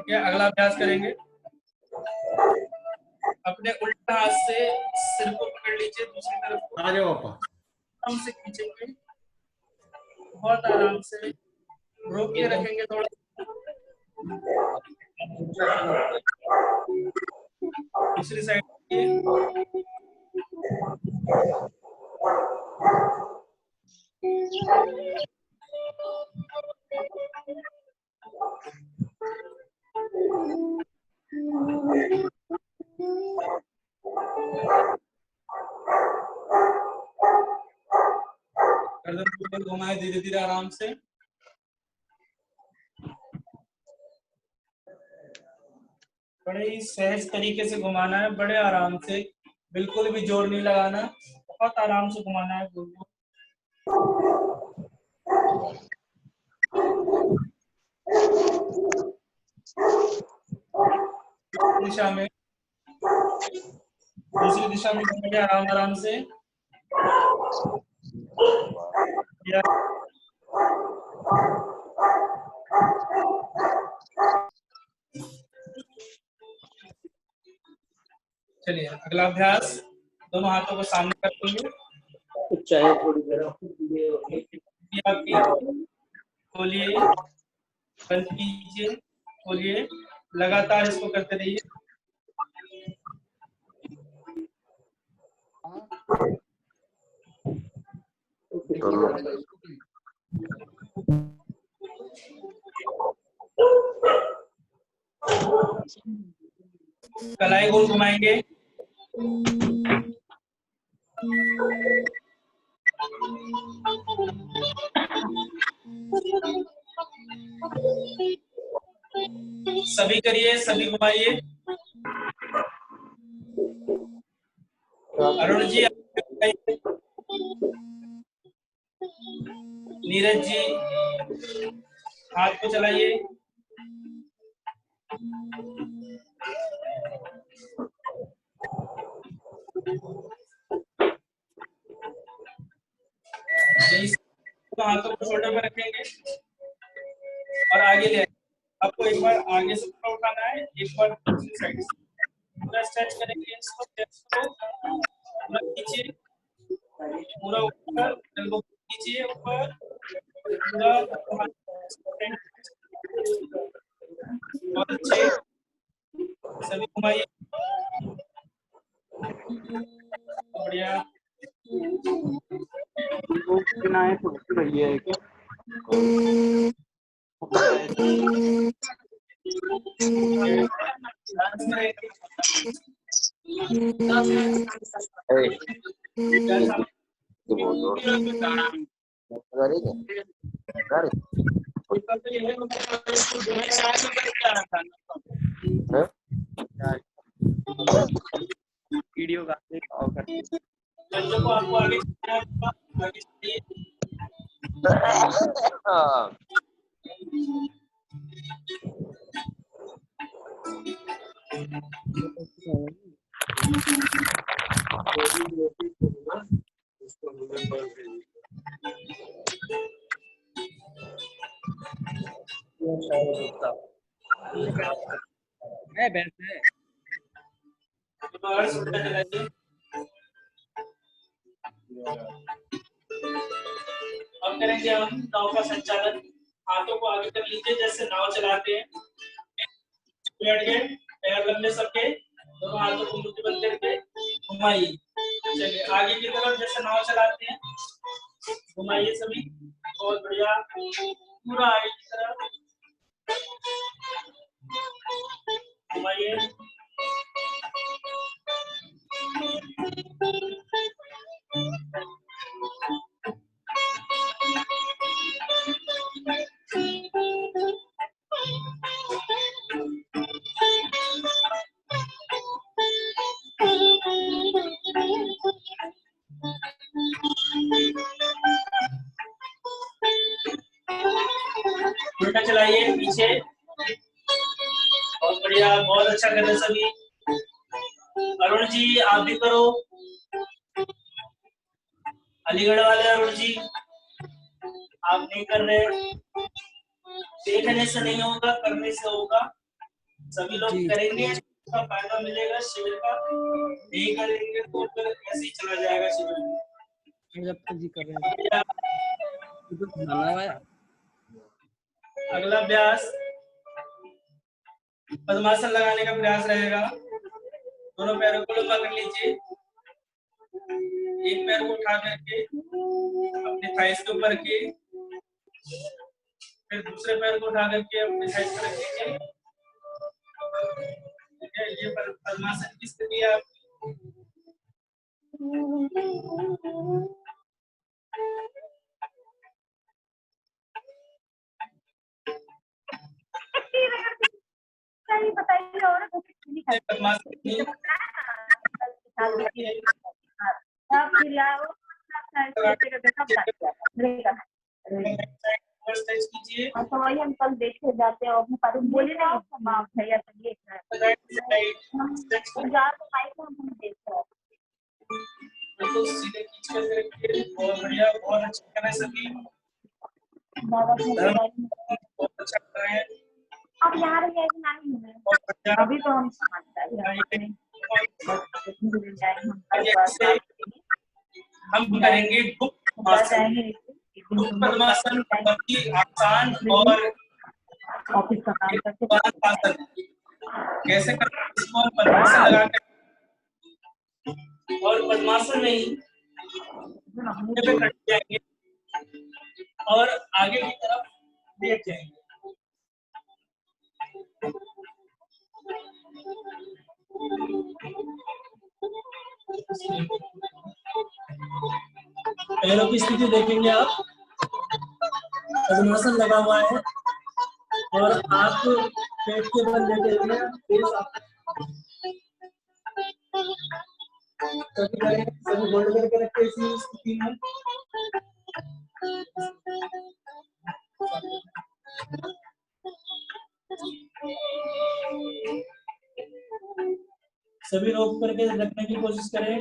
Okay, अगला अभ्यास करेंगे। अपने उल्टा हाथ से सिर को पकड़ लीजिए, दूसरी तरफ को आ जाओ पापा। आराम से खींचेंगे, बहुत आराम से रोक के रखेंगे थोड़ा। दूसरी साइड गर्दन के ऊपर घुमाए धीरे धीरे आराम से। बड़े ही सहज तरीके से घुमाना है, बड़े आराम से, बिल्कुल भी जोर नहीं लगाना, बहुत आराम से घुमाना है गोल को। दिशा में, दूसरी दिशा में घूमेंगे आराम आराम से। चलिए अगला अभ्यास, दोनों हाथों को सामने कर लेंगे, चाहे थोड़ी देर खोलिए, बंद कीजिए, खोलिए, लगातार इसको करते रहिए। कलाई गोल घुमाएंगे, सभी करिए, सभी घुमाइए। अरुण जी, नीरज जी हाथ को चलाइए। हाथों को शोल्डर पर रखेंगे और आगे ले, आपको एक बार आगे से पूरा उठाना है, एक बार दूसरी साइड से पूरा स्ट्रेच करेंगे, इसको चेस्ट को पूरा खींचिए, पूरा ऊपर, एल्बो खींचिए ऊपर, पूरा बहुत अच्छे, सभी घुमाइए, बढ़िया। वीडियो का आपको आगे आगे चलिए। अब करेंगे हम नाव का संचालन। हाथों को आगे कर लीजिए जैसे नाव चलाते हैं, बैठ गए, पैर लंबे सबके, दोनों हाथों को मुट्ठी बंद करके घुमाइए। चलिए आगे की तरफ जैसे नाव चलाते हैं, घुमाइए सभी, बहुत बढ़िया, पूरा आगे की तरफ घुमाइए। उल्टा चलाइए पीछे, बहुत बढ़िया, बहुत अच्छा कर रहे सभी। अरुण जी आप भी करो, अलीगढ़ वाले अरुण जी आप नहीं कर रहे, देखने से नहीं होगा, करने से होगा। सभी लोग करेंगे, उसका फायदा मिलेगा शिविर का। नहीं करेंगे तो फिर ऐसे ही चला जाएगा शिविर। जब तक जी कर रहे हैं अगला अभ्यास पद्मासन लगाने का प्रयास रहेगा। दोनों पैरों को लंबा कर लीजिए। एक पैर को उठा करके अपने थाइस के ऊपर रखिए, फिर दूसरे पैर को उठा करके अपने थाइस पर रख लीजिए। ठीक है, ये पद्मासन की स्थिति है आपकी। बताइए और तो वही हम कल देखे जाते हैं और बोले ना भैया चलिए तो सीधे खींच कर रखिए। बहुत बढ़िया, बहुत अच्छा कर रहे हैं सभी, बहुत अच्छा कर रहे हैं। अब यहाँ अभी तो हम करेंगे गुप्त पद्मासन, बहुत ही आसान और ऑफिस का काम करते कैसे करते हैं इसको हम पद्मासन लगा कर और पद्मासन में ही कट जाएंगे और आगे की तरफ लेट जाएंगे। पैरों की स्थिति देखेंगे आप, पद्मासन लगा हुआ है और आप पेट के बल लेटे हुए सभी होल्ड करके रखते हैं इसी स्थिति में। सभी रोक करके रखने की कोशिश करें।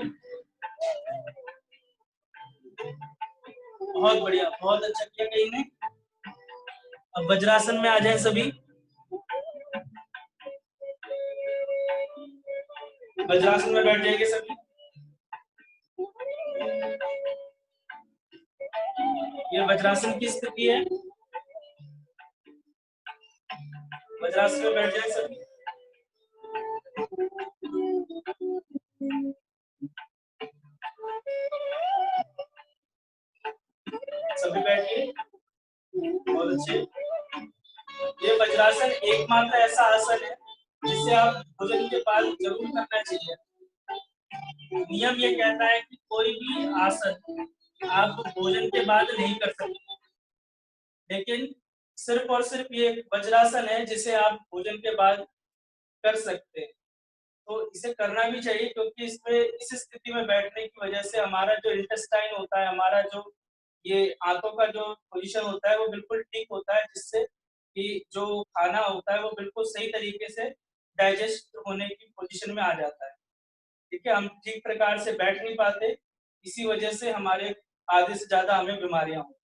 बहुत बढ़िया, बहुत अच्छा किया कहीं ने। अब वज्रासन में आ जाए सभी। वज्रासन में बैठ जाएंगे सभी। ये वज्रासन की स्थिति है। वज्रासन में बैठ जाए सभी। सभी बैठिए, बहुत अच्छे। ये वज्रासन एकमात्र ऐसा आसन है जिसे आप भोजन के बाद जरूर करना चाहिए। नियम ये कहता है कि कोई भी आसन आप भोजन के बाद नहीं कर सकते, लेकिन सिर्फ और सिर्फ ये वज्रासन है जिसे आप भोजन के बाद कर सकते हैं। तो इसे करना भी चाहिए क्योंकि इसमें इस स्थिति में बैठने की वजह से हमारा जो इंटेस्टाइन होता है, हमारा जो ये आंतों का जो पोजीशन होता है वो बिल्कुल ठीक होता है, जिससे कि जो खाना होता है वो बिल्कुल सही तरीके से डाइजेस्ट होने की पोजीशन में आ जाता है। ठीक है, हम ठीक प्रकार से बैठ नहीं पाते, इसी वजह से हमारे आधे से ज्यादा हमें बीमारियां होती।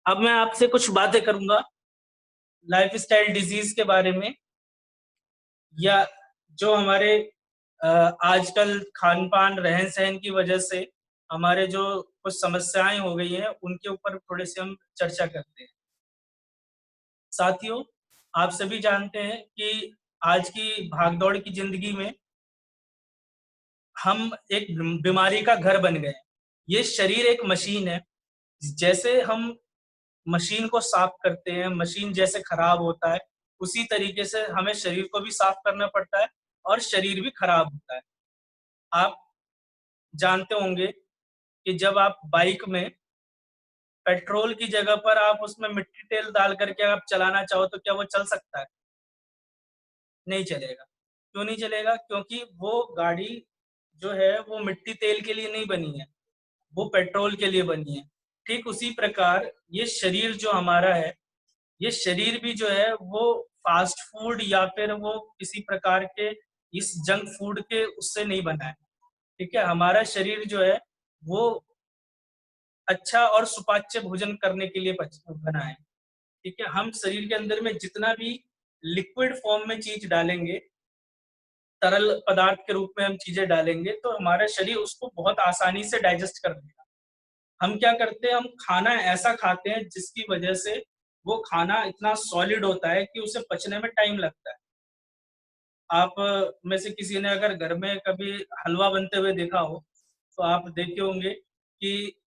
अब मैं आपसे कुछ बातें करूंगा लाइफस्टाइल डिजीज के बारे में, या जो हमारे आजकल खान पान रहन सहन की वजह से हमारे जो कुछ समस्याएं हो गई हैं उनके ऊपर थोड़े से हम चर्चा करते हैं। साथियों, आप सभी जानते हैं कि आज की भागदौड़ की जिंदगी में हम एक बीमारी का घर बन गए। ये शरीर एक मशीन है, जैसे हम मशीन को साफ करते हैं, मशीन जैसे खराब होता है उसी तरीके से हमें शरीर को भी साफ करना पड़ता है और शरीर भी खराब होता है। आप जानते होंगे कि जब आप बाइक में पेट्रोल की जगह पर आप उसमें मिट्टी तेल डाल करके आप चलाना चाहो तो क्या वो चल सकता है? नहीं चलेगा। क्यों नहीं चलेगा? क्योंकि वो गाड़ी जो है वो मिट्टी तेल के लिए नहीं बनी है, वो पेट्रोल के लिए बनी है। ठीक उसी प्रकार ये शरीर जो हमारा है, ये शरीर भी जो है वो फास्ट फूड या फिर वो किसी प्रकार के इस जंक फूड के उससे नहीं बना है। ठीक है, हमारा शरीर जो है वो अच्छा और सुपाच्य भोजन करने के लिए बना है। ठीक है, हम शरीर के अंदर में जितना भी लिक्विड फॉर्म में चीज डालेंगे, तरल पदार्थ के रूप में हम चीजें डालेंगे, तो हमारा शरीर उसको बहुत आसानी से डाइजेस्ट कर लेगा। हम क्या करते हैं, हम खाना ऐसा खाते हैं जिसकी वजह से वो खाना इतना सॉलिड होता है कि उसे पचने में टाइम लगता है। आप में से किसी ने अगर घर में कभी हलवा बनते हुए देखा हो, तो आप देखे होंगे कि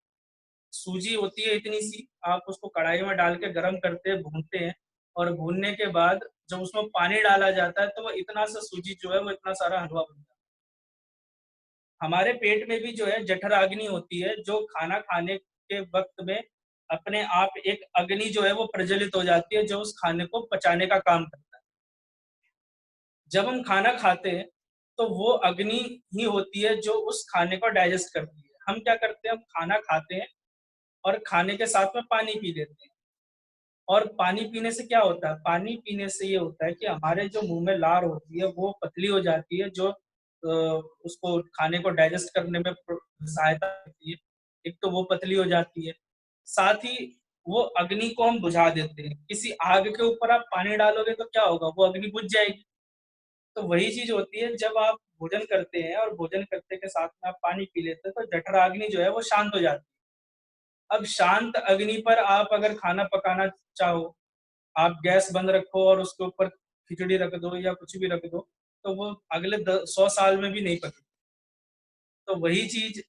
सूजी होती है इतनी सी, आप उसको कढ़ाई में डाल के गरम करते हैं, भूनते हैं, और भूनने के बाद जब उसमें पानी डाला जाता है तो वो इतना सा सूजी जो है वो इतना सारा हलवा बनता है। हमारे पेट में भी जो है जठराग्नि होती है, जो खाना खाने के वक्त में अपने आप एक अग्नि जो है वो प्रज्वलित हो जाती है, जो उस खाने को पचाने का काम करता है। जब हम खाना खाते हैं तो वो अग्नि ही होती है जो उस खाने को डाइजेस्ट करती है। हम क्या करते हैं, हम खाना खाते हैं और खाने के साथ में पानी पी लेते हैं। और पानी पीने से क्या होता है, पानी पीने से ये होता है कि हमारे जो मुंह में लार होती है वो पतली हो जाती है, जो उसको खाने को डाइजेस्ट करने में सहायता करती है। एक तो वो पतली हो जाती है, साथ ही वो अग्नि को हम बुझा देते हैं। किसी आग के ऊपर आप पानी डालोगे तो क्या होगा, वो अग्नि बुझ जाएगी। तो वही चीज होती है, जब आप भोजन करते हैं और भोजन करते के साथ में आप पानी पी लेते हैं तो जठराग्नि जो है वो शांत हो जाती है। अब शांत अग्नि पर आप अगर खाना पकाना चाहो, आप गैस बंद रखो और उसके ऊपर खिचड़ी रख दो या कुछ भी रख दो, तो वो अगले 100 साल में भी नहीं पकेगी। तो वही चीज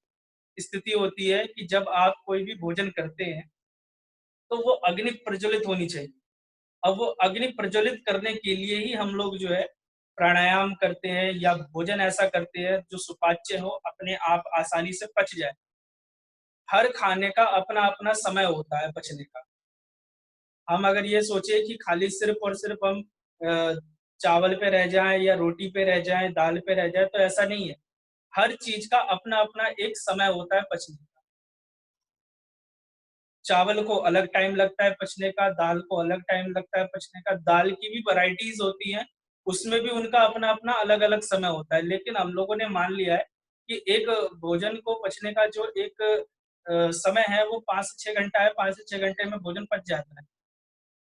स्थिति होती है कि जब आप कोई भी भोजन करते हैं तो वो अग्नि प्रज्वलित होनी चाहिए। अब वो अग्नि प्रज्वलित करने के लिए ही हम लोग जो है प्राणायाम करते हैं या भोजन ऐसा करते हैं जो सुपाच्य हो, अपने आप आसानी से पच जाए। हर खाने का अपना अपना समय होता है पचने का। हम अगर ये सोचे कि खाली सिर्फ और सिर्फ हम चावल पे रह जाएं या रोटी पे रह जाएं, दाल पे रह जाएं, तो ऐसा नहीं है। हर चीज का अपना अपना एक समय होता है पचने का। चावल को अलग टाइम लगता है पचने का, दाल को अलग टाइम लगता है पचने का। दाल की भी वैरायटीज होती हैं, उसमें भी उनका अपना अपना अलग अलग समय होता है। लेकिन हम लोगों ने मान लिया है कि एक भोजन को पचने का जो एक समय है वो 5 से 6 घंटा है। 5 से 6 घंटे में भोजन पच जाता है।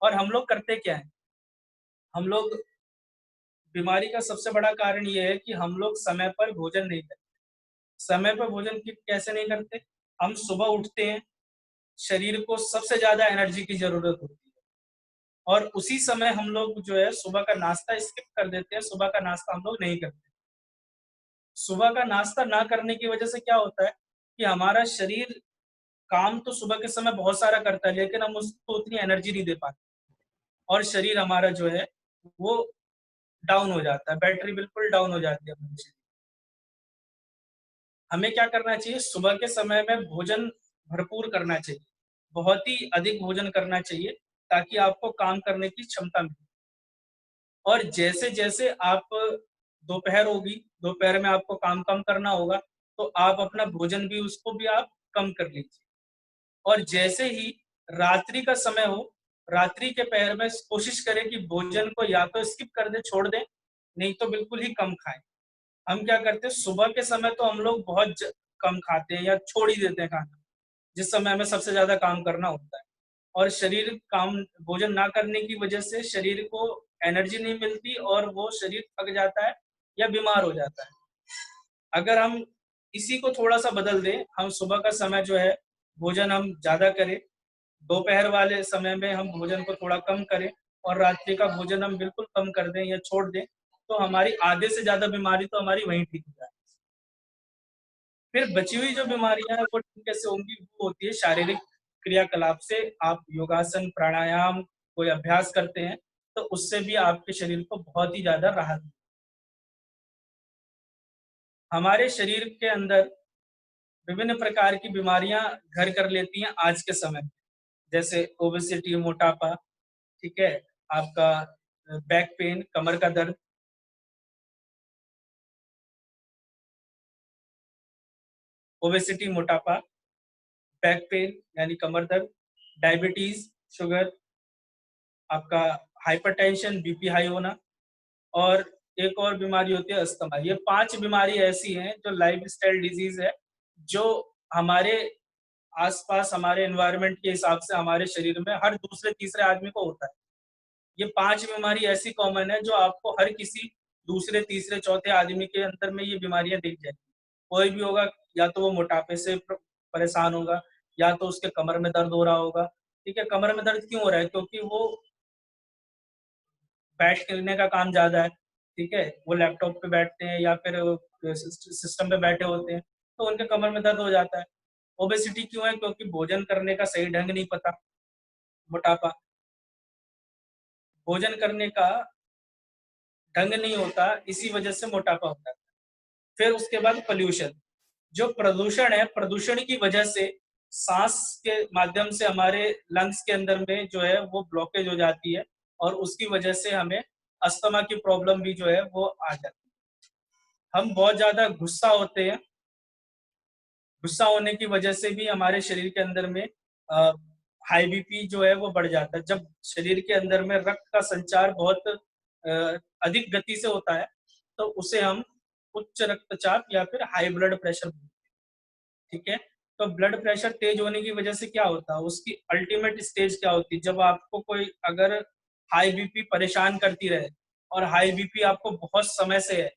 और हम लोग करते क्या है, हम लोग, बीमारी का सबसे बड़ा कारण ये है कि हम लोग समय पर भोजन नहीं करते। समय पर भोजन कैसे नहीं करते, हम सुबह उठते हैं, शरीर को सबसे ज्यादा एनर्जी की जरूरत होती है, और उसी समय हम लोग जो है सुबह का नाश्ता स्किप कर देते हैं। सुबह का नाश्ता हम लोग नहीं करते। सुबह का नाश्ता ना करने की वजह से क्या होता है कि हमारा शरीर काम तो सुबह के समय बहुत सारा करता है, लेकिन हम उसको उतनी एनर्जी नहीं दे पाते, और शरीर हमारा जो है वो डाउन हो जाता है, बैटरी बिल्कुल डाउन हो जाती है हमारी शरीर। हमें क्या करना चाहिए, सुबह के समय में भोजन भरपूर करना चाहिए, बहुत ही अधिक भोजन करना चाहिए, ताकि आपको काम करने की क्षमता मिले। और जैसे जैसे आप दोपहर होगी, दोपहर में आपको काम कम करना होगा, तो आप अपना भोजन भी उसको भी आप कम कर लीजिए। और जैसे ही रात्रि का समय हो, रात्रि के पहर में कोशिश करें कि भोजन को या तो स्किप कर दें, छोड़ दें, नहीं तो बिल्कुल ही कम खाएं। हम क्या करते हैं, सुबह के समय तो हम लोग बहुत कम खाते हैं या छोड़ ही देते हैं खाना, जिस समय हमें सबसे ज्यादा काम करना होता है। और शरीर काम भोजन ना करने की वजह से शरीर को एनर्जी नहीं मिलती और वो शरीर थक जाता है या बीमार हो जाता है। अगर हम इसी को थोड़ा सा बदल दें, हम सुबह का समय जो है भोजन हम ज्यादा करें, दोपहर वाले समय में हम भोजन को थोड़ा कम करें, और रात्रि का भोजन हम बिल्कुल कम कर दें या छोड़ दें, तो हमारी आधे से ज्यादा बीमारी तो हमारी वहीं ठीक हो जाए। फिर बची हुई जो बीमारियां हैं वो ठीक कैसे होंगी, वो होती है शारीरिक क्रियाकलाप से। आप योगासन, प्राणायाम कोई अभ्यास करते हैं तो उससे भी आपके शरीर को बहुत ही ज्यादा राहत मिलती है। हमारे शरीर के अंदर विभिन्न प्रकार की बीमारियां घर कर लेती हैं आज के समय में, जैसे ओबेसिटी, मोटापा, ठीक है, आपका बैक पेन, कमर का दर्द, ओबेसिटी, मोटापा, बैक पेन यानी कमर दर्द, डायबिटीज, शुगर, आपका हाइपरटेंशन, बीपी हाई होना, और एक और बीमारी होती है अस्थमा। ये 5 बीमारी ऐसी हैं जो लाइफस्टाइल डिजीज है, जो हमारे आसपास हमारे एनवायरनमेंट के हिसाब से हमारे शरीर में हर दूसरे तीसरे आदमी को होता है। ये 5 बीमारी ऐसी कॉमन है जो आपको हर किसी दूसरे तीसरे चौथे आदमी के अंदर में ये बीमारियां दिख जाएगी। कोई भी होगा, या तो वो मोटापे से परेशान होगा, या तो उसके कमर में दर्द हो रहा होगा। ठीक है, कमर में दर्द क्यों हो रहा है? क्योंकि वो बैठने का काम ज्यादा है। ठीक है, वो लैपटॉप पे बैठते हैं या फिर सिस्टम पे बैठे होते हैं, तो उनके कमर में दर्द हो जाता है। ओबेसिटी क्यों है? क्योंकि भोजन करने का सही ढंग नहीं पता। मोटापा, भोजन करने का ढंग नहीं होता, इसी वजह से मोटापा होता है। फिर उसके बाद पोल्यूशन, जो प्रदूषण है, प्रदूषण की वजह से सांस के माध्यम से हमारे लंग्स के अंदर में जो है वो ब्लॉकेज हो जाती है, और उसकी वजह से हमें अस्थमा की प्रॉब्लम भी जो है वो आ जाती है। हम बहुत ज्यादा गुस्सा होते हैं, गुस्सा होने की वजह से भी हमारे शरीर के अंदर में हाई बीपी जो है वो बढ़ जाता है। जब शरीर के अंदर में रक्त का संचार बहुत अधिक गति से होता है, तो उसे हम उच्च रक्तचाप या फिर हाई ब्लड प्रेशर बोलते हैं। ठीक है, तो ब्लड प्रेशर तेज होने की वजह से क्या होता है, उसकी अल्टीमेट स्टेज क्या होती है? जब आपको कोई अगर हाई बीपी परेशान करती रहे, और हाई बीपी आपको बहुत समय से है,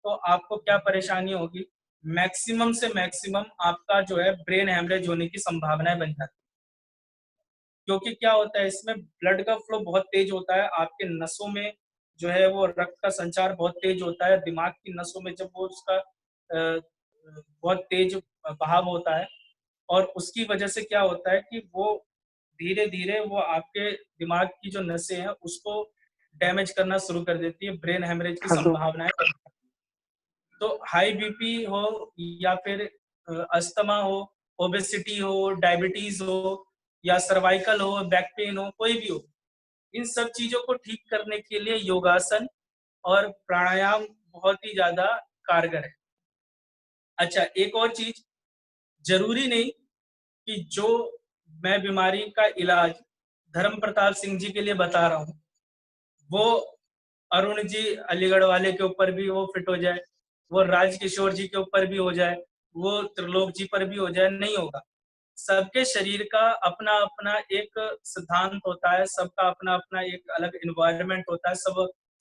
तो आपको क्या परेशानी होगी? मैक्सिमम से मैक्सिमम आपका जो है ब्रेन हेमरेज होने की संभावनाएं बन जाती है। क्योंकि क्या होता है, इसमें ब्लड का फ्लो बहुत तेज होता है, आपके नसों में जो है वो रक्त का संचार बहुत तेज होता है। दिमाग की नसों में जब वो उसका बहुत तेज बहाव होता है, और उसकी वजह से क्या होता है कि वो धीरे धीरे वो आपके दिमाग की जो नसें हैं उसको डैमेज करना शुरू कर देती है, ब्रेन हेमरेज की हेलो। संभावनाएं बढ़ जाती हैं। तो हाई बीपी हो, या फिर अस्थमा हो, ओबेसिटी हो, डायबिटीज हो, या सर्वाइकल हो, बैक पेन हो, कोई भी हो, इन सब चीजों को ठीक करने के लिए योगासन और प्राणायाम बहुत ही ज्यादा कारगर है। अच्छा, एक और चीज, जरूरी नहीं कि जो मैं बीमारी का इलाज धर्म प्रताप सिंह जी के लिए बता रहा हूँ, वो अरुण जी अलीगढ़ वाले के ऊपर भी वो फिट हो जाए, वो राज किशोर जी के ऊपर भी हो जाए, वो त्रिलोक जी पर भी हो जाए, नहीं होगा। सबके शरीर का अपना अपना एक सिद्धांत होता है, सबका अपना अपना एक अलग एनवायरनमेंट होता है,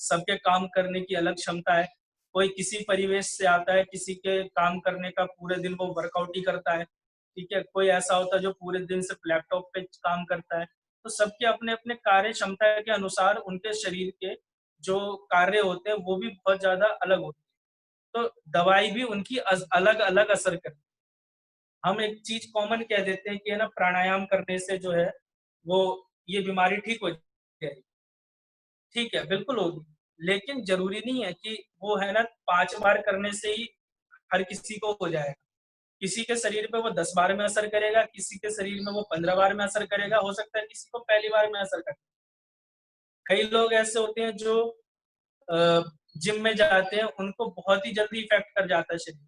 सबके काम करने की अलग क्षमता है। कोई किसी परिवेश से आता है, किसी के काम करने का पूरे दिन वो वर्कआउट ही करता है। ठीक है, कोई ऐसा होता है जो पूरे दिन सिर्फ लैपटॉप पे काम करता है। तो सबके अपने अपने कार्य क्षमता के अनुसार उनके शरीर के जो कार्य होते हैं वो भी बहुत ज्यादा अलग होते हैं। तो दवाई भी उनकी अलग अलग असर करती है। हम एक चीज कॉमन कह देते हैं कि है ना, प्राणायाम करने से जो है वो ये बीमारी ठीक हो जाएगी। ठीक है, बिल्कुल होगी, लेकिन जरूरी नहीं है कि वो है ना 5 बार करने से ही हर किसी को हो जाएगा। किसी के शरीर पे वो 10 बार में असर करेगा, किसी के शरीर में वो 15 बार में असर करेगा, हो सकता है किसी को पहली बार में असर करे। कई लोग ऐसे होते हैं जो जिम में जाते हैं, उनको बहुत ही जल्दी इफेक्ट कर जाता है शरीर।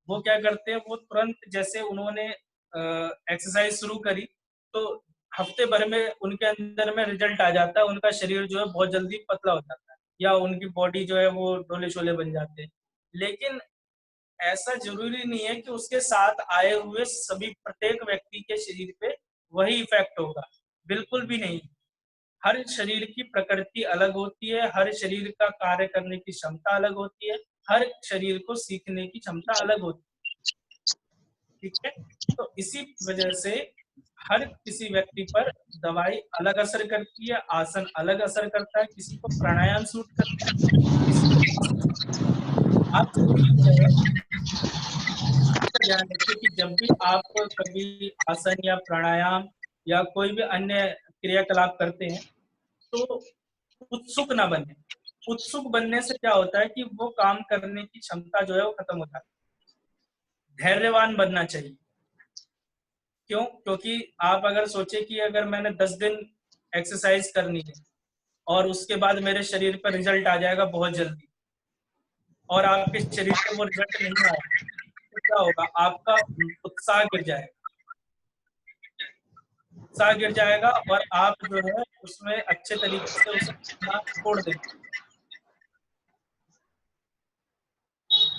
वो क्या करते हैं, वो तुरंत जैसे उन्होंने एक्सरसाइज शुरू करी, तो हफ्ते भर में उनके अंदर में रिजल्ट आ जाता है, उनका शरीर जो है बहुत जल्दी पतला हो जाता है, या उनकी बॉडी जो है वो डोले शोले बन जाते हैं। लेकिन ऐसा जरूरी नहीं है कि उसके साथ आए हुए सभी प्रत्येक व्यक्ति के शरीर पे वही इफेक्ट होगा, बिल्कुल भी नहीं। हर शरीर की प्रकृति अलग होती है, हर शरीर का कार्य करने की क्षमता अलग होती है, हर शरीर को सीखने की क्षमता अलग होती है। ठीक है, तो इसी वजह से हर किसी व्यक्ति पर दवाई अलग असर करती है, आसन अलग असर करता है, किसी को प्राणायाम सूट करता है, किसी को आप जरूर ध्यान रखिए कि जब भी आप कभी आसन या प्राणायाम या कोई भी अन्य क्रियाकलाप करते हैं, तो उत्सुक ना बने। उत्सुक बनने से क्या होता है कि वो काम करने की क्षमता जो है वो खत्म हो जाती है। धैर्यवान बनना चाहिए। क्यों? क्योंकि आप अगर सोचे कि अगर मैंने 10 दिन एक्सरसाइज करनी है और उसके बाद मेरे शरीर पर रिजल्ट आ जाएगा बहुत जल्दी, और आपके शरीर पर वो रिजल्ट नहीं आएगा, तो क्या होगा? आपका उत्साह गिर जाएगा, उत्साह गिर जाएगा, और आप जो है उसमें अच्छे तरीके से उसे छोड़ देंगे।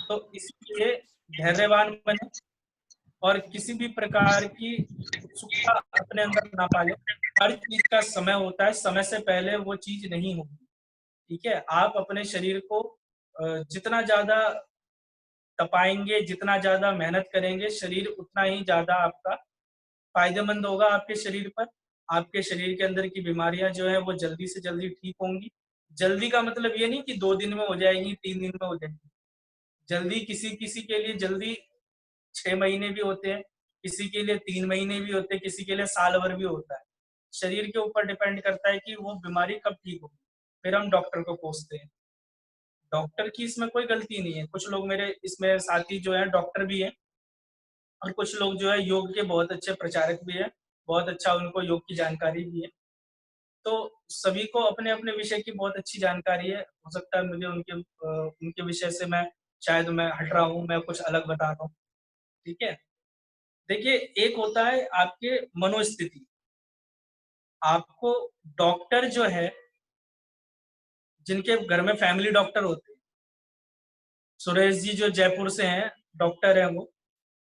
तो इसलिए धैर्यवान बने, और किसी भी प्रकार की उत्सुकता अपने अंदर ना पाले। हर चीज का समय होता है, समय से पहले वो चीज नहीं होगी। ठीक है, आप अपने शरीर को जितना ज्यादा तपाएंगे, जितना ज्यादा मेहनत करेंगे, शरीर उतना ही ज्यादा आपका फायदेमंद होगा आपके शरीर पर। आपके शरीर के अंदर की बीमारियां जो है वो जल्दी से जल्दी ठीक होंगी। जल्दी का मतलब ये नहीं कि 2 दिन में हो जाएगी, 3 दिन में हो जाएगी। जल्दी किसी किसी के लिए जल्दी 6 महीने भी होते हैं, किसी के लिए 3 महीने भी होते हैं, किसी के लिए साल भर भी होता है। शरीर के ऊपर डिपेंड करता है कि वो बीमारी कब ठीक होगी। फिर हम डॉक्टर को पूछते हैं। डॉक्टर की इसमें कोई गलती नहीं है। कुछ लोग मेरे इसमें साथी जो है डॉक्टर भी हैं, और कुछ लोग जो है योग के बहुत अच्छे प्रचारक भी हैं, बहुत अच्छा उनको योग की जानकारी भी है। तो सभी को अपने अपने विषय की बहुत अच्छी जानकारी है। हो सकता है मुझे उनके विषय से मैं शायद मैं हट रहा हूँ, मैं कुछ अलग बता रहा हूँ। ठीक है, देखिए, एक होता है आपके मनोस्थिति। आपको डॉक्टर जो है, जिनके घर में फैमिली डॉक्टर होते हैं, सुरेश जी जो जयपुर से हैं, डॉक्टर हैं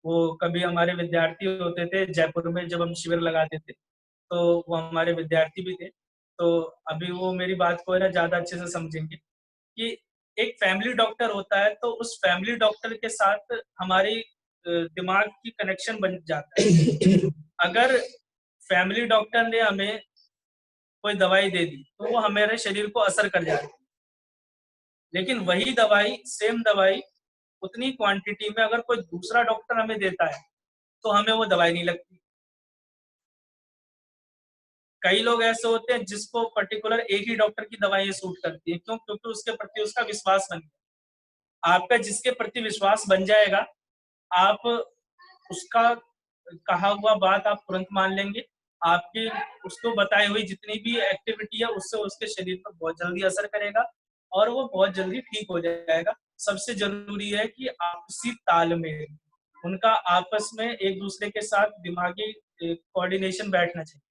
वो कभी हमारे विद्यार्थी होते थे जयपुर में जब हम शिविर लगाते थे, तो वो हमारे विद्यार्थी भी थे। तो अभी वो मेरी बात को है ना ज्यादा अच्छे से समझेंगे कि एक फैमिली डॉक्टर होता है, तो उस फैमिली डॉक्टर के साथ हमारी दिमाग की कनेक्शन बन जाता है। अगर फैमिली डॉक्टर ने हमें कोई दवाई दे दी तो वो हमारे शरीर को असर कर जाती है। लेकिन वही दवाई, सेम दवाई, उतनी क्वांटिटी में अगर कोई दूसरा डॉक्टर हमें देता है तो हमें वो दवाई नहीं लगती। कई लोग ऐसे होते हैं जिसको पर्टिकुलर एक ही डॉक्टर की दवाई सूट करती है। क्यों? क्योंकि उसके प्रति उसका विश्वास बन गया। आपका जिसके प्रति विश्वास बन जाएगा, आप उसका कहा हुआ बात आप तुरंत मान लेंगे। आपकी उसको बताई हुई जितनी भी एक्टिविटी है उससे उसके शरीर पर बहुत जल्दी असर करेगा और वो बहुत जल्दी ठीक हो जाएगा। सबसे जरूरी है कि आपसी तालमेल, उनका आपस में एक दूसरे के साथ दिमागी कोऑर्डिनेशन बैठना चाहिए।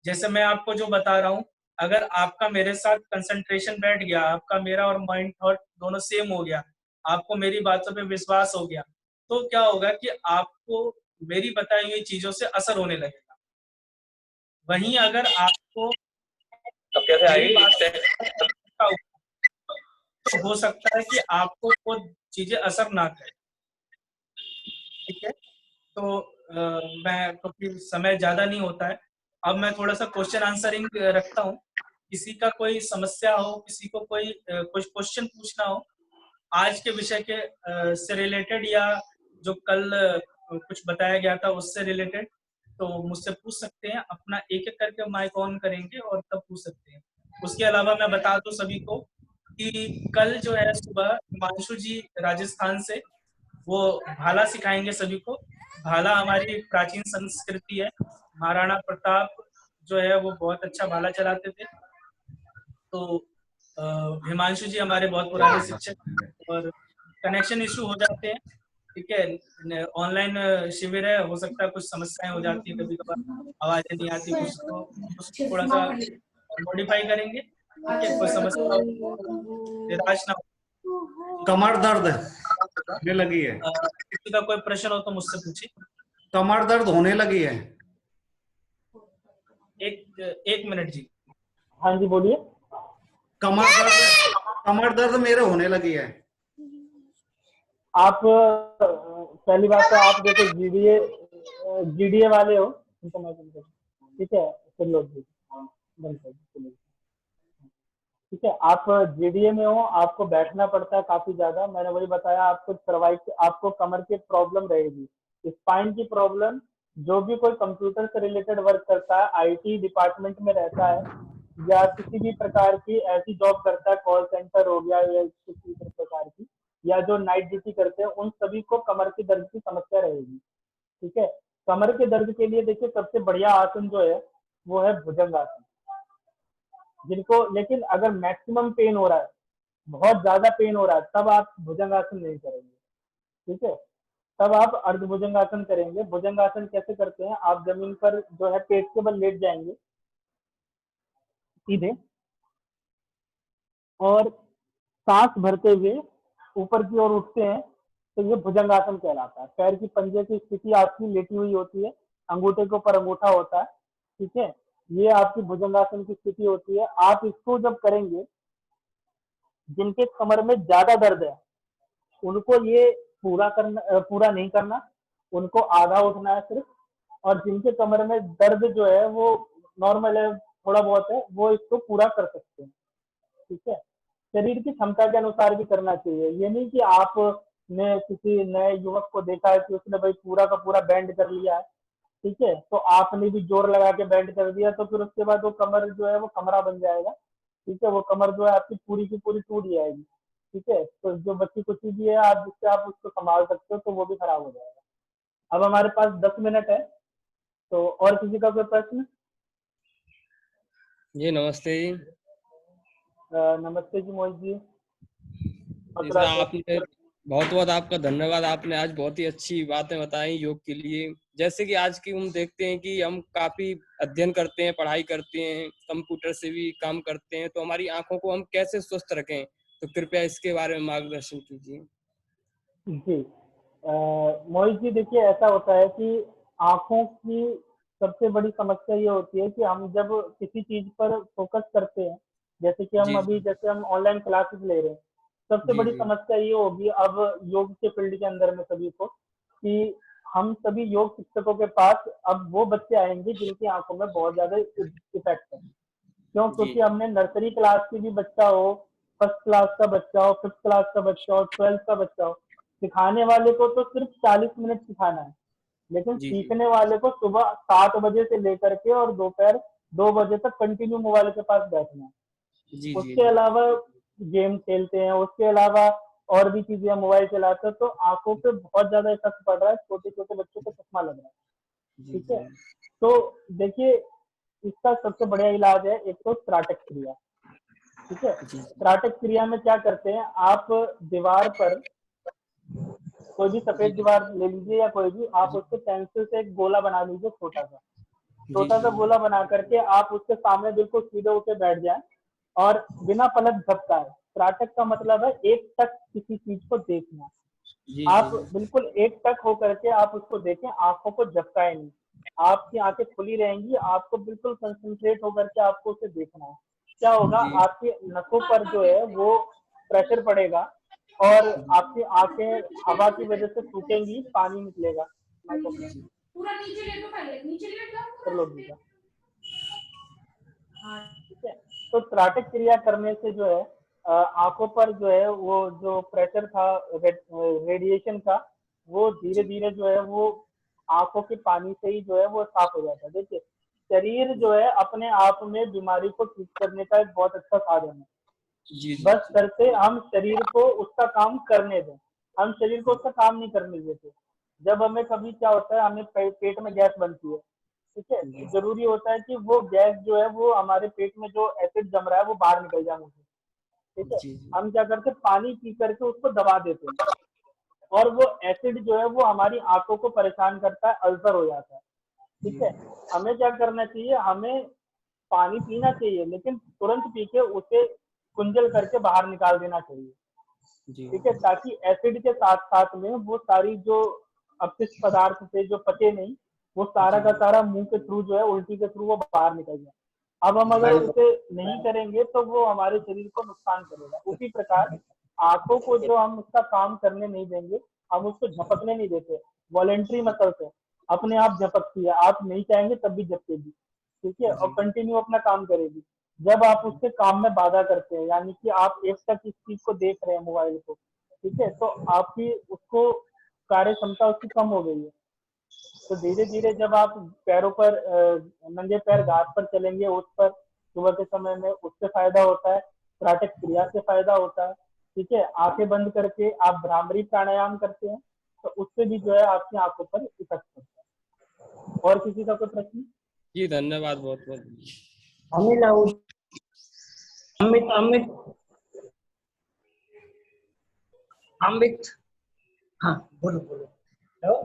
जैसे मैं आपको जो बता रहा हूँ, अगर आपका मेरे साथ कंसंट्रेशन बैठ गया, आपका मेरा और माइंड थॉट दोनों सेम हो गया, आपको मेरी बातों पे विश्वास हो गया, तो क्या होगा कि आपको मेरी बताई हुई चीजों से असर होने लगेगा। वहीं अगर आपको मेरी बात तो हो सकता है कि आपको वो चीजें असर ना करें। ठीक है, तो मैं, क्योंकि समय ज्यादा नहीं होता है, अब मैं थोड़ा सा क्वेश्चन आंसरिंग रखता हूँ। किसी का कोई समस्या हो, किसी को कोई कुछ क्वेश्चन पूछना हो आज के विषय के से रिलेटेड, या जो कल कुछ बताया गया था उससे रिलेटेड, तो मुझसे पूछ सकते हैं। अपना एक एक करके माइक ऑन करेंगे और तब पूछ सकते हैं। उसके अलावा मैं बता दूं सभी को कि कल जो है सुबह हिमांशु जी राजस्थान से वो भाला सिखाएंगे सभी को। भाला हमारी एक प्राचीन संस्कृति है। महाराणा प्रताप जो है वो बहुत अच्छा भाला चलाते थे। तो हिमांशु जी हमारे बहुत पुराने शिक्षक, और कनेक्शन इशू हो जाते हैं। ठीक है, ऑनलाइन शिविर है, हो सकता है कुछ समस्याएं हो जाती है, कभी कभार आवाजें नहीं आती कुछ, तो उसको थोड़ा सा मॉडिफाई करेंगे। ठीक है, कोई समस्या हो तो निराश ना हो। कमर दर्द होने लगी है। किसी का कोई प्रश्न हो तो मुझसे पूछिए। कमर दर्द होने लगी है। एक मिनट जी। हाँ जी बोलिए। कमर दर्द मेरे होने लगी है। आप पहली बात तो आप देखो जीडीए वाले हो, ठीक है, फिर लोग बंद कर दो। ठीक है, आप जीडीए में हो, आपको बैठना पड़ता है काफी ज्यादा। मैंने वही बताया आपको, आपको कमर की प्रॉब्लम रहेगी, स्पाइन की प्रॉब्लम। जो भी कोई कंप्यूटर से रिलेटेड वर्क करता है, आईटी डिपार्टमेंट में रहता है, या किसी भी प्रकार की ऐसी जॉब करता है, कॉल सेंटर हो गया या किसी भी प्रकार की, या जो नाइट ड्यूटी करते हैं, उन सभी को कमर की दर्द की समस्या रहेगी। ठीक है, कमर के दर्द के लिए देखिए सबसे बढ़िया आसन जो है वो है भुजंगासन। जिनको, लेकिन अगर मैक्सिमम पेन हो रहा है, बहुत ज्यादा पेन हो रहा है, तब आप भुजंगासन नहीं करेंगे। ठीक है, तब आप अर्ध भुजंगासन करेंगे। भुजंगासन कैसे करते हैं? आप जमीन पर जो है पेट के बल लेट जाएंगे सीधे, और सांस भरते हुए ऊपर की ओर उठते हैं, तो ये भुजंगासन कहलाता है। पैर की पंजे की स्थिति आपकी लेटी हुई होती है, अंगूठे के ऊपर अंगूठा होता है, ठीक है, ये आपकी भुजंगासन की स्थिति होती है। आप इसको जब करेंगे, जिनके कमर में ज्यादा दर्द है उनको ये पूरा नहीं करना, उनको आधा उठना है सिर्फ। और जिनके कमर में दर्द जो है वो नॉर्मल है, थोड़ा बहुत है, वो इसको पूरा कर सकते हैं, ठीक है। शरीर की क्षमता के अनुसार भी करना चाहिए। ये नहीं कि आपने किसी नए युवक को देखा है कि उसने भाई पूरा का पूरा बैंड कर लिया है, ठीक है, तो आपने भी जोर लगा के बैंड कर दिया, तो फिर उसके बाद वो कमर जो है वो कमरा बन जाएगा, ठीक है, वो कमर जो है आपकी पूरी की पूरी टूट जाएगी, ठीक है। तो जो बच्ची कुछ भी है आप जिससे आप उसको संभाल सकते हो, तो वो भी खराब हो जाएगा। अब हमारे पास 10 मिनट है, तो और किसी का कोई प्रश्न? जी नमस्ते जी। नमस्ते जी मोहित जी। सर आपने बहुत बहुत आपका धन्यवाद। आपने आज बहुत ही अच्छी बातें बताई योग के लिए। जैसे कि आज की हम देखते हैं कि हम काफी अध्ययन करते हैं, पढ़ाई करते हैं, कंप्यूटर से भी काम करते हैं, तो हमारी आंखों को हम कैसे स्वस्थ रखें, तो कृपया इसके बारे में मार्गदर्शन कीजिए। जी मोहित जी, देखिए ऐसा होता है कि आंखों की सबसे बड़ी समस्या ये होती है कि हम जब किसी चीज पर फोकस करते हैं, जैसे कि जैसे हम ऑनलाइन क्लासेस ले रहे हैं, सबसे बड़ी समस्या ये होगी अब योग के फील्ड के अंदर में सभी को, कि हम सभी योग शिक्षकों के पास अब वो बच्चे आएंगे जिनकी आंखों में बहुत ज्यादा इफेक्ट है। क्यों? क्योंकि हमने नर्सरी क्लास की भी बच्चा हो, फर्स्ट क्लास का बच्चा हो, फिफ्थ क्लास का बच्चा हो, 12th का बच्चा हो, सिखाने वाले को तो सिर्फ 40 मिनट सिखाना है, लेकिन सीखने वाले को सुबह 7 बजे से लेकर के और दोपहर 2 बजे तक कंटिन्यू मोबाइल के पास बैठना है। उसके अलावा गेम खेलते हैं, उसके अलावा और भी चीजें मोबाइल चलाते हैं, तो आंखों पे बहुत ज्यादा इफेक्ट पड़ रहा है, छोटे छोटे बच्चों को चश्मा लग रहा है, ठीक है। तो देखिए इसका सबसे बढ़िया इलाज है एक तो त्राटक क्रिया, ठीक है। त्राटक क्रिया में क्या करते हैं, आप दीवार पर कोई भी सफेद दीवार ले लीजिए या कोई भी, आप उसके पेंसिल से एक गोला बना लीजिए, छोटा सा गोला बना करके आप उसके सामने बिल्कुल सीधे होकर बैठ जाए और बिना पलक झपकाए, त्राटक का मतलब है एक टक किसी चीज को देखना, आप बिल्कुल एक टक होकर के आप उसको देखें, आंखों को झपकाए नहीं, आपकी आंखें खुली रहेंगी, आपको बिल्कुल कंसंट्रेट होकर के आपको उसे देखना है। क्या होगा, आपकी नसों पर जो है वो प्रेशर पड़ेगा और आपकी आंखें हवा की वजह से सूखेंगी, पानी निकलेगा। पूरा नीचे ले लो, पहले नीचे ले लो, कर लो भैया, ठीक है। तो त्राटक क्रिया करने से जो है आंखों पर जो है वो जो प्रेशर था रेडिएशन का, वो धीरे धीरे जो है वो आंखों के पानी से ही जो है वो साफ हो जाता है। देखिए शरीर जो है अपने आप में बीमारी को ठीक करने का एक बहुत अच्छा साधन है, बस करते हम शरीर को उसका काम करने दें, हम शरीर को उसका काम नहीं करने देते। जब हमें कभी क्या होता है, हमें पेट में गैस बनती है, ठीक है, जरूरी होता है कि वो गैस जो है वो हमारे पेट में जो एसिड जम रहा है वो बाहर निकल जाए मुझे, ठीक है। हम क्या करते हैं, पानी पी करके उसको दबा देते हैं और वो एसिड जो है वो हमारी आंखों को परेशान करता है, अल्सर हो जाता है, ठीक है। हमें क्या करना चाहिए, हमें पानी पीना चाहिए लेकिन तुरंत पी के उसे कुंजल करके बाहर निकाल देना चाहिए, ठीक है, ताकि एसिड के साथ साथ में वो सारी जो अपशिष्ट पदार्थ थे जो पचे नहीं, वो सारा का सारा मुंह के थ्रू जो है, उल्टी के थ्रू वो बाहर निकल जाए। अब हम अगर उसे नहीं करेंगे तो वो हमारे शरीर को नुकसान करेगा। उसी प्रकार आंखों को जो हम उसका काम करने नहीं देंगे, हम उसको झपकने नहीं देते, वॉलेंट्री मसल्स है, अपने आप झपकती है, आप नहीं चाहेंगे तब भी झपकेगी, ठीक है, और कंटिन्यू अपना काम करेगी। जब आप उसके काम में बाधा करते हैं, यानी कि आप एक तक इस चीज को देख रहे हैं मोबाइल को, ठीक है, तो आपकी उसको कार्य क्षमता उसकी कम हो गई है। तो धीरे धीरे जब आप पैरों पर नंगे पैर घास पर चलेंगे, उस पर सुबह के समय में, उससे फायदा होता है, त्राटक क्रिया से फायदा होता है, ठीक है। आंखें बंद करके आप भ्रामरी प्राणायाम करते हैं तो उससे भी जो है आपकी आंखों पर इफेक्ट पड़ता है। और किसी का कोई प्रश्न? जी धन्यवाद बहुत बहुत। अमित हाँ बोलो बोलो, हेलो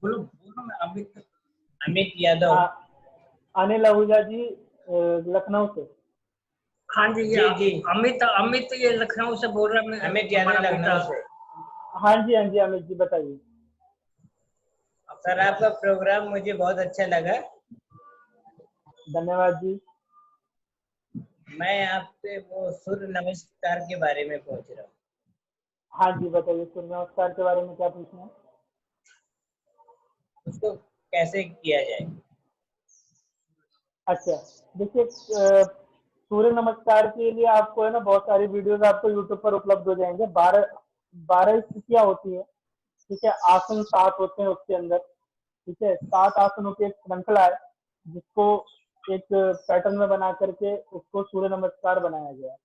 बोलो बोलो, मैं अमित यादव। अनिल आहूजा जी लखनऊ से। हाँ जी जी अमित ये लखनऊ से बोल रहा है। अमित यादव लखनऊ से। हाँ जी, हाँ जी, अमित जी बताइए। सर आपका प्रोग्राम मुझे बहुत अच्छा लगा। धन्यवाद जी। मैं आपसे वो सूर्य नमस्कार के बारे में पूछ रहा हूँ। हाँ जी बताइए, सूर्य नमस्कार के बारे में क्या पूछना है? उसको कैसे किया जाए? अच्छा, देखिए सूर्य नमस्कार के लिए आपको है ना बहुत सारी वीडियोस आपको यूट्यूब पर उपलब्ध हो जाएंगे। 12 स्थितियां होती है, ठीक है। आसन 7 होते हैं उसके अंदर, ठीक है। 7 आसनों की एक श्रृंखला है जिसको एक पैटर्न में बना करके उसको सूर्य नमस्कार बनाया गया है।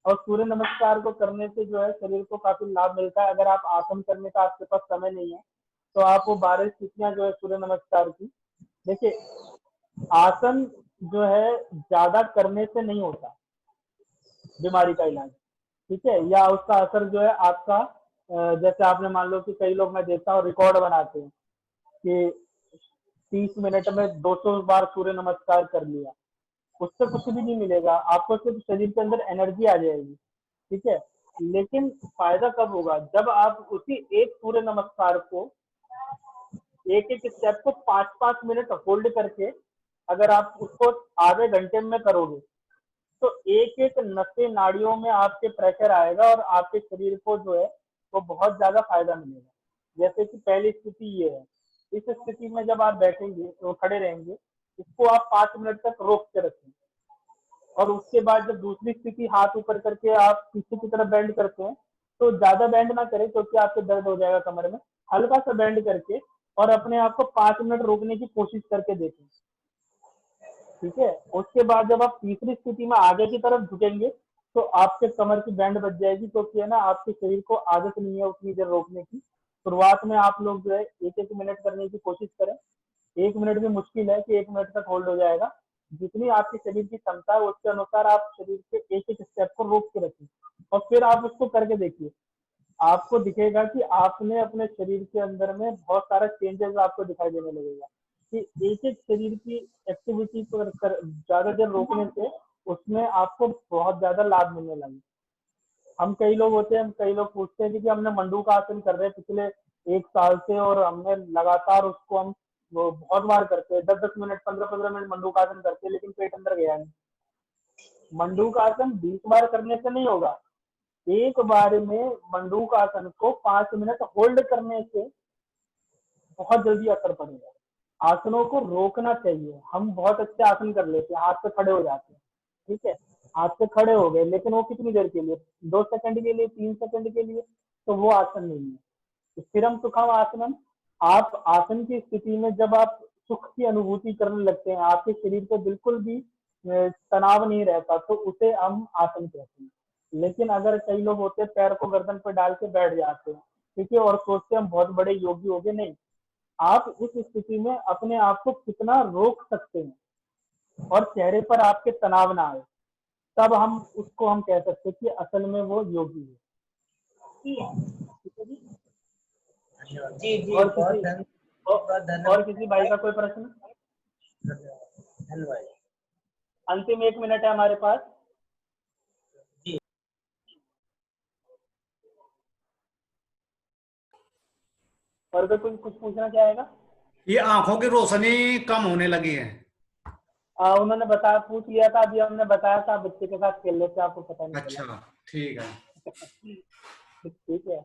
और सूर्य नमस्कार को करने से जो है शरीर को काफी लाभ मिलता है। अगर आप आसन करने का आपके पास समय नहीं है तो आप वो 12 स्थितियां जो है सूर्य नमस्कार की, देखिए आसन जो है ज्यादा करने से नहीं होता बीमारी का इलाज, ठीक है। या उसका असर जो है आपका जैसे आपने मान लो कि कई लोग मैं देखता हूँ रिकॉर्ड बनाते हैं कि 30 मिनट में 200 बार सूर्य नमस्कार कर लिया, उससे कुछ भी नहीं मिलेगा आपको, सिर्फ शरीर के अंदर एनर्जी आ जाएगी, ठीक है। लेकिन फायदा कब होगा? जब आप उसी एक सूर्य नमस्कार को एक एक स्टेप को 5-5 मिनट होल्ड करके अगर आप उसको आधे घंटे में करोगे तो एक एक नसें नाड़ियों में आपके प्रेशर आएगा और आपके शरीर को जो है वो बहुत ज्यादा फायदा मिलेगा। जैसे कि पहली स्थिति ये है, इस स्थिति में जब आप बैठेंगे तो खड़े रहेंगे, इसको आप 5 मिनट तक रोक के रखें। और उसके बाद जब दूसरी स्थिति हाथ ऊपर करके आप पीछे की तरफ बेंड करते हैं, तो ज्यादा बेंड ना करें क्योंकि आपको दर्द हो जाएगा कमर में। हल्का सा बेंड करके और अपने आप को 5 मिनट रोकने की कोशिश करके देखें, ठीक है। उसके बाद जब आप तीसरी स्थिति में आगे की तरफ झुकेंगे तो आपके कमर की बैंड बच जाएगी, क्योंकि है ना आपके शरीर को आदत नहीं है उतनी देर रोकने की। शुरुआत में आप लोग जो है एक एक मिनट करने की कोशिश करें। 1 मिनट भी मुश्किल है कि 1 मिनट तक होल्ड हो जाएगा। जितनी आपके शरीर की क्षमता है उसके अनुसार आप शरीर के एक एक स्टेप को रोक के रखें और फिर आप उसको करके देखिए। आपको दिखेगा कि आपने अपने शरीर के अंदर में बहुत सारा चेंजेस आपको दिखाई देने लगेगा कि एक एक शरीर की एक्टिविटी को ज्यादा देर रोकने से उसमें आपको बहुत ज्यादा लाभ मिलने लगे। हम कई लोग होते हैं, कई लोग पूछते हैं कि हमने मंडूक आसन कर रहे हैं पिछले 1 साल से और हमने लगातार उसको हम वो बहुत बार करते हैं, 10-10 मिनट 15-15 मिनट मंडूक आसन करते हैं लेकिन पेट अंदर गया नहीं। मंडूक आसन 20 बार करने से नहीं होगा, एक बार में मंडूक आसन को 5 मिनट होल्ड करने से बहुत जल्दी असर पड़ेगा। आसनों को रोकना चाहिए। हम बहुत अच्छे आसन कर लेते हैं, हाथ पे खड़े हो जाते हैं, ठीक है। हाथ पे खड़े हो गए लेकिन वो कितनी देर के लिए? 2 सेकंड के लिए, 3 सेकंड के लिए, तो वो आसन नहीं है। स्थिरम सुखम आसनम। आप आसन की स्थिति में जब आप सुख की अनुभूति करने लगते हैं, आपके शरीर को बिल्कुल भी तनाव नहीं रहता, तो उसे हम आसन कहते हैं। लेकिन अगर कई लोग होते हैं पैर को गर्दन पर डाल के बैठ जाते हैं, ठीक है, और सोचते हैं हम बहुत बड़े योगी हो गए। नहीं, आप उस स्थिति में अपने आप को कितना रोक सकते हैं और चेहरे पर आपके तनाव ना आए, तब हम उसको हम कह सकते हैं कि असल में वो योगी है। ठीक है जी। जी जी, और बहुत किसी धन्यवाद। और किसी भाई का कोई प्रश्न? धन्यवाद। अंतिम 1 मिनट है हमारे पास। जी। और कोई कुछ पूछना चाहेगा? ये आंखों की रोशनी कम होने लगी है। उन्होंने बताया, पूछ लिया था अभी, हमने बताया था बच्चे के साथ खेल लेते, आपको पता नहीं चला। अच्छा, ठीक है। ठीक है,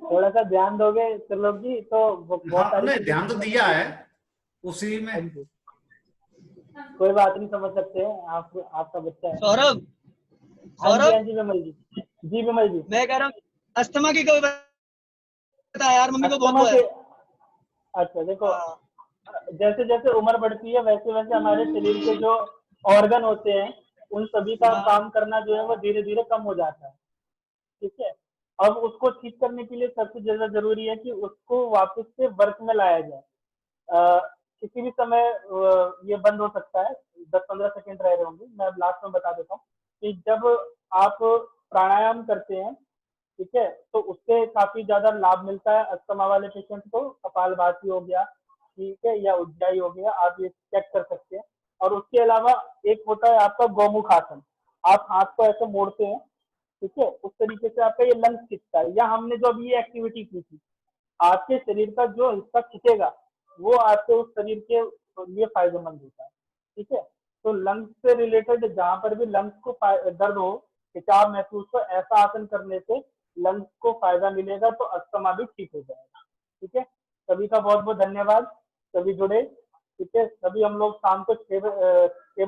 थोड़ा सा ध्यान दोगे त्रिलोक जी तो बहुत हाँ, सारी नहीं चीजें ध्यान तो सीखने को दिया है मिलेगी। उसी हाँ में। जी, कोई बात नहीं, समझ सकते हैं आप, आपका बच्चा है। सौरभ, हाँ जी, सौरभ, हाँ जी विमल जी। जी विमल जी। मैं कह रहा हूँ अस्थमा की कोई बता यार, मम्मी को बहुत अस्थमा वो के, है। अच्छा देखो, हाँ, जैसे जैसे उम्र बढ़ती है वैसे वैसे हमारे शरीर के जो ऑर्गन होते हैं उन सभी का हाँ, काम करना जो है वो धीरे धीरे कम हो जाता है, ठीक है। अब उसको ठीक करने के लिए सबसे ज्यादा जरूरी है कि उसको वापस से वर्क में लाया जाए। किसी भी समय ये बंद हो सकता है, 10-15 सेकंड रह रहे होंगे, मैं अब लास्ट में बता देता हूँ कि जब आप प्राणायाम करते हैं, ठीक है, तो उससे काफी ज्यादा लाभ मिलता है अस्थमा वाले पेशेंट को। कपालभाति हो गया, ठीक है, या उज्जाई हो गया, आप ये चेक कर सकते हैं। और उसके अलावा एक होता है आपका गौमुख आसन। आप हाथ को ऐसे मोड़ते हैं, ठीक है, उस तरीके से आपका ये लंग्स खिंचता है। या हमने जो अभी ये एक्टिविटी की थी, आपके शरीर का जो हिस्सा खिंचेगा वो आपके उस शरीर के लिए फायदेमंद होता है। ठीक है, तो लंग्स से रिलेटेड जहां पर भी लंग्स को दर्द हो, खिंचाव महसूस हो, ऐसा आसन करने से लंग्स को फायदा मिलेगा, तो अस्थमा भी ठीक हो जाएगा। ठीक है, सभी का बहुत बहुत धन्यवाद, सभी जुड़े। ठीक है, सभी हम लोग शाम को 6